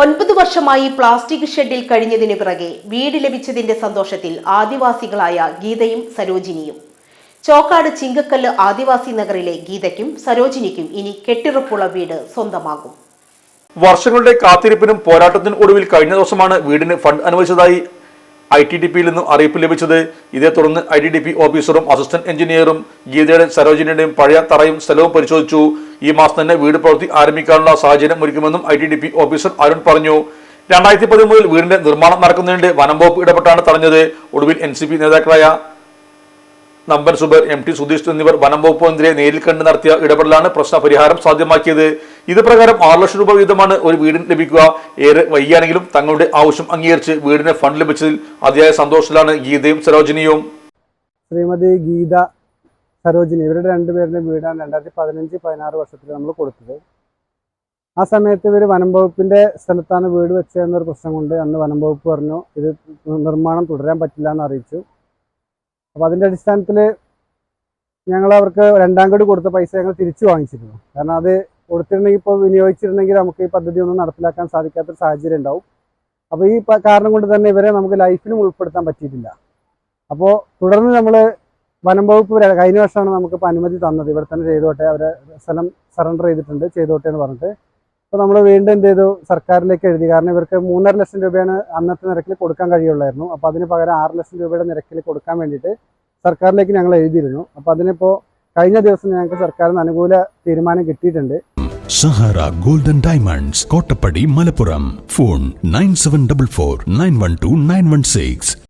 9 വർഷമായി പ്ലാസ്റ്റിക് ഷെഡിൽ കഴിഞ്ഞതിന് പിറകെ വീട് ലഭിച്ചതിന്റെ സന്തോഷത്തിൽ ആദിവാസികളായ ഗീതയും സരോജിനിയും. ചോക്കാട് ചിങ്കക്കല്ല് ആദിവാസി നഗറിലെ ഗീതയ്ക്കും സരോജിനിക്കും ഇനി കെട്ടിറപ്പുള്ള വീട് സ്വന്തമാകും. വർഷങ്ങളുടെ കാത്തിരിപ്പിനും പോരാട്ടത്തിനും ഒടുവിൽ കഴിഞ്ഞ ദിവസമാണ് വീടിന് ഫണ്ട് അനുവദിച്ചതായി ITDPയിൽ നിന്നും അറിയിപ്പ് ലഭിച്ചത്. ഇതേ തുടർന്ന് ITDP ഓഫീസറും അസിസ്റ്റന്റ് എഞ്ചിനീയറും ഗീതയുടെ സരോജിനിയുടെയും പഴയ തറയും സ്ഥലവും പരിശോധിച്ചു. ഈ മാസം തന്നെ വീട് പ്രവൃത്തി ആരംഭിക്കാനുള്ള സാഹചര്യം ഒരുക്കുമെന്നും ITDP ഓഫീസർ അരുൺ പറഞ്ഞു. 2013 വീടിന്റെ നിർമ്മാണം നടക്കുന്നതിനിടെ വനം വകുപ്പ് ഇടപെട്ടാണ് തടഞ്ഞത്. ഒടുവിൽ NCP നേതാക്കളായ നമ്പൻ സുബർ, MT സുധീഷ് എന്നിവർ വനം വകുപ്പ് മന്ത്രിയെ നേരിൽ കണ്ട് നടത്തിയ ഇടപെടലാണ് പ്രശ്ന പരിഹാരം സാധ്യമാക്കിയത്. ഇത് പ്രകാരം 6 ലക്ഷം രൂപ വീതമാണ് ഒരു വീടിന് ലഭിക്കുക. ഏറെ വൈകിയാണെങ്കിലും തങ്ങളുടെ ആവശ്യം അംഗീകരിച്ച് വീടിന് ഫണ്ട് ലഭിച്ചതിൽ അതിയായ സന്തോഷത്തിലാണ് ഗീതയും സരോജിനിയും. ശ്രീമതി ഗീത, സരോജിനി ഇവരുടെ രണ്ടുപേരുടെ വീടാണ് 2015-16 വർഷത്തിൽ നമ്മൾ കൊടുത്തത്. ആ സമയത്ത് ഇവർ വനം വകുപ്പിന്റെ സ്ഥലത്താണ് വീട് വെച്ചതെന്നൊരു പ്രശ്നം കൊണ്ട് അന്ന് വനം വകുപ്പ് പറഞ്ഞു ഇത് നിർമ്മാണം തുടരാൻ പറ്റില്ല എന്ന് അറിയിച്ചു. അപ്പോൾ അതിൻ്റെ അടിസ്ഥാനത്തിൽ ഞങ്ങൾ അവർക്ക് 2ാം ഗഡു കൊടുത്ത പൈസ ഞങ്ങൾ തിരിച്ചു വാങ്ങിച്ചിരുന്നു. കാരണം അത് കൊടുത്തിരുന്നെങ്കിൽ, ഇപ്പോൾ വിനിയോഗിച്ചിരുന്നെങ്കിൽ നമുക്ക് ഈ പദ്ധതി ഒന്നും നടപ്പിലാക്കാൻ സാധിക്കാത്തൊരു സാഹചര്യം ഉണ്ടാവും. അപ്പോൾ ഈ കാരണം കൊണ്ട് തന്നെ ഇവരെ നമുക്ക് ലൈഫിലും ഉൾപ്പെടുത്താൻ പറ്റിയിട്ടില്ല. അപ്പോൾ തുടർന്ന് നമ്മൾ വനം വകുപ്പ് കഴിഞ്ഞ വർഷമാണ് നമുക്കിപ്പോൾ അനുമതി തന്നത്. ഇവിടെ തന്നെ ചെയ്തോട്ടെ, അവരെ സ്ഥലം സറണ്ടർ ചെയ്തിട്ടുണ്ട്, ചെയ്തോട്ടെ എന്ന് പറഞ്ഞിട്ട്. അപ്പോൾ നമ്മൾ വീണ്ടും എന്ത് ചെയ്തു, സർക്കാരിലേക്ക് എഴുതി. കാരണം ഇവർക്ക് 3.5 ലക്ഷം രൂപയാണ് അന്നത്തെ നിരക്കിൽ കൊടുക്കാൻ കഴിയുള്ളായിരുന്നു. അപ്പോൾ അതിന് പകരം 6 ലക്ഷം രൂപയുടെ നിരക്കിൽ കൊടുക്കാൻ വേണ്ടിയിട്ട് സർക്കാരിലേക്ക് ഞങ്ങൾ എഴുതിയിരുന്നു. അപ്പോൾ അതിനിപ്പോൾ കഴിഞ്ഞ ദിവസം ഞങ്ങൾക്ക് സർക്കാരിന് അനുകൂല തീരുമാനം കിട്ടിയിട്ടുണ്ട്. Sahara golden diamonds, Kottappadi, Malappuram. Phone 9744 912 916.